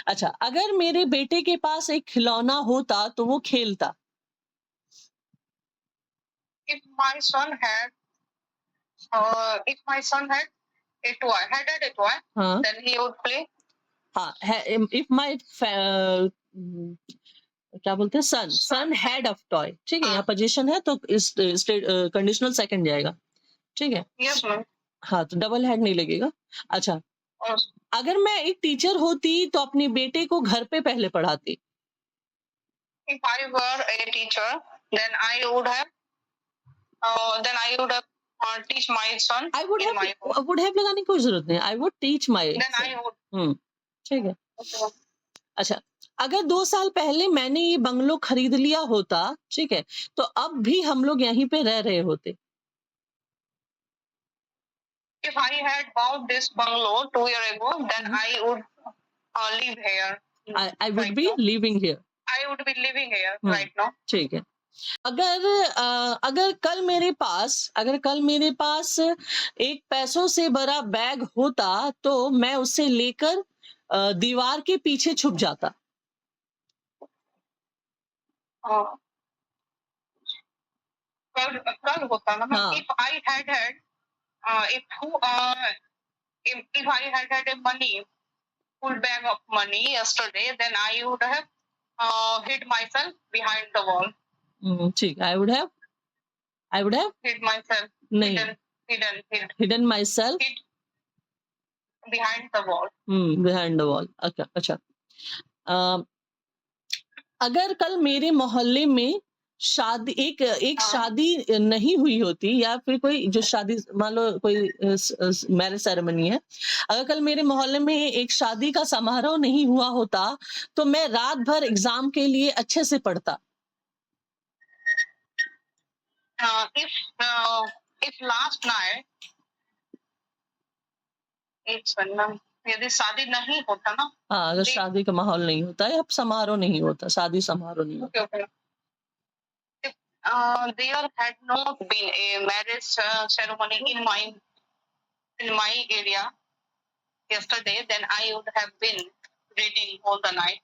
अच्छा, अगर मेरे बेटे के पास एक खिलौना होता तो वो खेलता। If my son had, if my son had a toy, हाँ, then he would play. हाँ, इफ माय क्या बोलते हैं, सन Son had. Had a toy, ठीक है, यहाँ हाँ, पोजीशन है तो इस स्टेट कंडीशनल सेकंड जाएगा, ठीक है। yes ma'am. हाँ, तो डबल हेड नहीं लगेगा। अच्छा, Or अगर मैं एक टीचर होती तो अपने बेटे को घर पे पहले पढ़ाती। if I were a teacher, then I would have teach my son I would in my home. Have, would have लगाने की कोई जरूरत नहीं, I would teach my Then son. I would. ठीक है। Okay. अच्छा, अगर 2 साल पहले मैंने ये बंगलो खरीद लिया होता, ठीक है, तो अब भी हम लोग यहीं पे रह रहे होते। If I had bought this bungalow 2 years ago, then I would live here I would right be now. Living here. I would be living here right now. ठीक है। अगर अगर कल मेरे पास एक पैसों से भरा बैग होता तो मैं उसे लेकर दीवार के पीछे छुप जाता। Uh, कल होता ना हाँ, if I had if I had a full bag of money yesterday, then I would have hid myself behind the wall. ठीक, आई वुड हैव Hid myself. नहीं, Hid hidden my self behind the wall. Behind the wall. अच्छा, अच्छा, अ, अगर कल मेरे मोहल्ले में एक हाँ. शादी नहीं हुई होती, या फिर कोई जो शादी, मान लो कोई मैरिज सेरेमनी है, अगर कल मेरे मोहल्ले में एक शादी का समारोह नहीं हुआ होता तो मैं रात भर एग्जाम के लिए अच्छे से पढ़ता। If last night यदि शादी नहीं होता ना. हाँ, अगर They- शादी का माहौल नहीं होता या समारोह नहीं होता, शादी समारोह नहीं होता। Okay. If there had not been a marriage ceremony in my area yesterday, then I would have been reading all the night.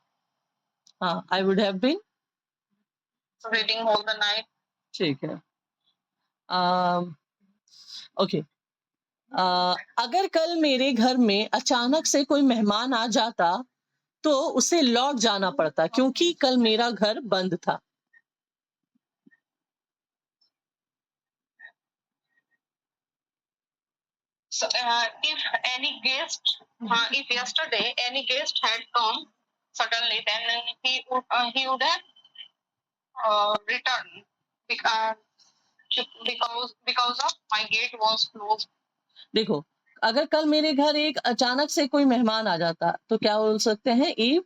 हाँ, I would have been, Reading all the night. ठीक है। ओके, अगर कल मेरे घर में अचानक से कोई मेहमान आ जाता तो उसे लौट जाना पड़ता क्योंकि कल मेरा घर बंद था। So, if yesterday any guest had come suddenly, then he would have returned because of my gate was closed. देखो, अगर कल मेरे घर एक अचानक से कोई मेहमान आ जाता तो क्या बोल सकते हैं, if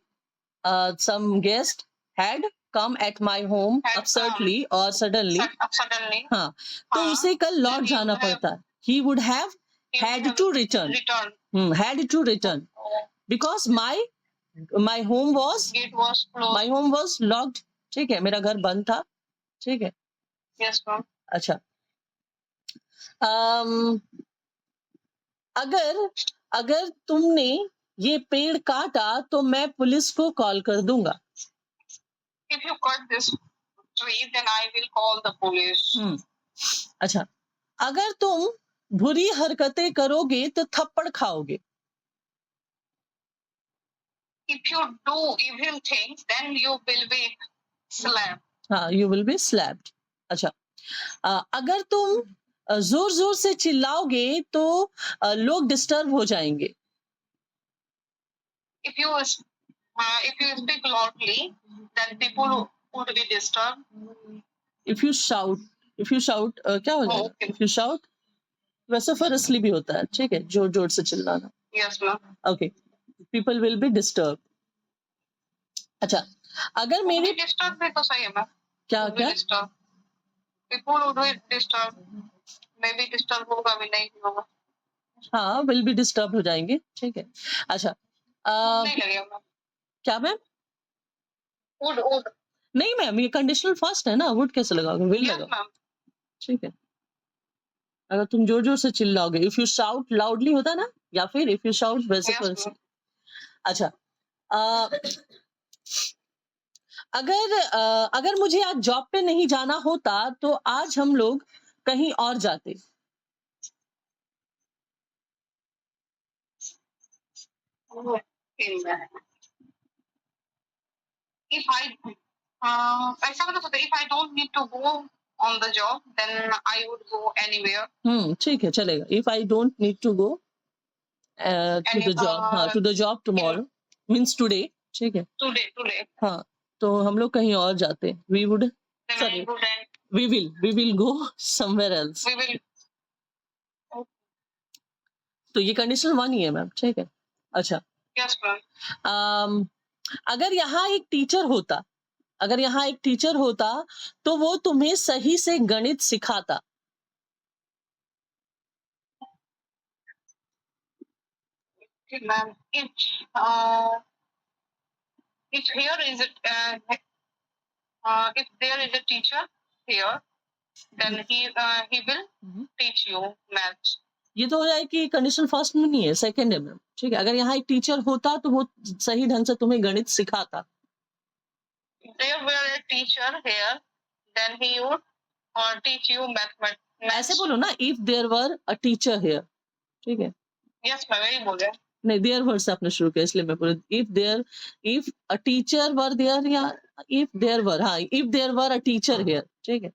some guest had come at my home Had absurdly और सडनली, suddenly. हाँ, तो हाँ, उसे कल लौट then he जाना would have- पड़ता। he would have he would had have to return, returned. had to return because my home was Gate was closed. my home was locked, ठीक है, मेरा घर बंद था, ठीक है। Yes, ma'am. अच्छा, अम, अगर अगर तुमने ये पेड़ काटा तो मैं पुलिस को कॉल कर दूंगा। If you cut this tree, then I will call the police. अच्छा, अगर तुम बुरी हरकतें करोगे तो थप्पड़ खाओगे। If you do evil things, then you will be slapped. हाँ, यू विल बी स्लैप्ड। अच्छा, अगर तुम जोर जोर से चिल्लाओगे तो लोग डिस्टर्ब हो जाएंगे। If you speak loudly, then people would be disturbed. If you shout क्या हो जाएगा, Okay. इफ यू शाउट वैसे भी होता है, ठीक है, जोर जोर से चिल्लाना। Yes, ma'am. Okay, people will be disturb. अच्छा, अगर मेरे डिस्टर्ब भी तो सही है मैम। क्या क्या disturb people would be disturb, may be disturb होगा भी नहीं होगा। हाँ, विल बी डिस्टर्ब हो जाएंगे, ठीक है। अच्छा, नहीं लगेगा मैम। क्या मैम? वुड वुड नहीं मैम, ये कंडीशनल फर्स्ट है ना, वुड कैसे लगाओगे, विल यस लगाओ, मैम। ठीक है। अगर तुम जोर जोर से चिल्लाओगे, इफ यू शाउट लाउडली होता ना, या फिर इफ यू शाउट वैसे Yes, first। ma'am. अच्छा, अ, अगर मुझे आज जॉब पे नहीं जाना होता तो आज हम लोग कहीं और जाते। Okay, ma'am. If I ऐसा बता सकते, if I don't need to go on the job, then I would go anywhere. ठीक है, चलेगा। If I don't need to go to Any the job, हाँ, to the job in tomorrow means today, ठीक है। today, हाँ, तो हम लोग कहीं और जाते। We would, then I sorry, would and we will go somewhere else. we will. तो ये कंडीशन 1 ही है मैम, ठीक है। अच्छा, Yes, ma'am. अगर यहाँ एक टीचर होता, अगर यहाँ एक टीचर होता तो वो तुम्हें सही से गणित सिखाता। Okay, ma'am. If here is it, if there is a teacher here, then he will teach you maths. ये तो हो जाए कि कंडीशन फर्स्ट में नहीं है, सेकंड है मैम, ठीक है। अगर यहाँ एक टीचर होता तो वो सही ढंग से तुम्हें गणित सिखाता। If there were a teacher here, then he would teach you mathematics. ऐसे बोलो ना, if there were a teacher here, ठीक है। Yes, मैं वही बोल रहा हूँ. नहीं, देयर वर से आपने शुरू किया इसलिए मैं बोल, if a teacher were there, या इफ देयर वर, हाँ, if there were a teacher here, ठीक है।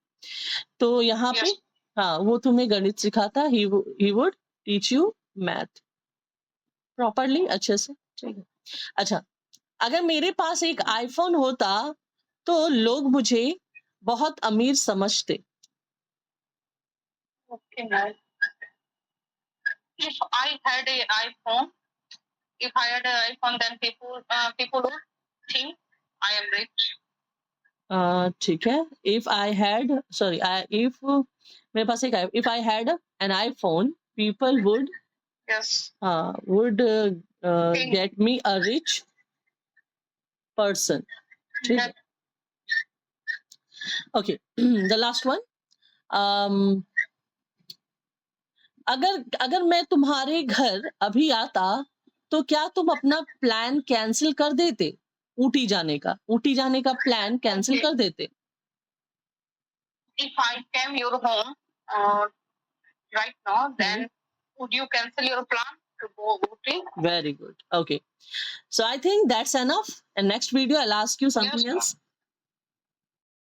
तो यहाँ पे Yes. हाँ, वो तुम्हें गणित सिखाता, he would teach you math properly, अच्छे से, ठीक है। अच्छा, अगर मेरे पास एक आईफोन होता तो लोग मुझे बहुत अमीर समझते। Okay, ma'am. If I had a iPhone, then people would think I am rich. ठीक है। If I had, sorry, if मेरे पास एक, if I had an iPhone, people would Yes. would Think get me a rich person, ठीक है। that okay, the last one, अगर मैं तुम्हारे घर अभी आता तो क्या तुम अपना प्लान कैंसिल कर देते? ऊटी जाने का प्लान कैंसिल Okay. कर देते? if I came your home right now, then would you cancel your plan to go Ooty? Very good. Okay, so I think that's enough, and next video I'll ask you something Yes, ma'am. else.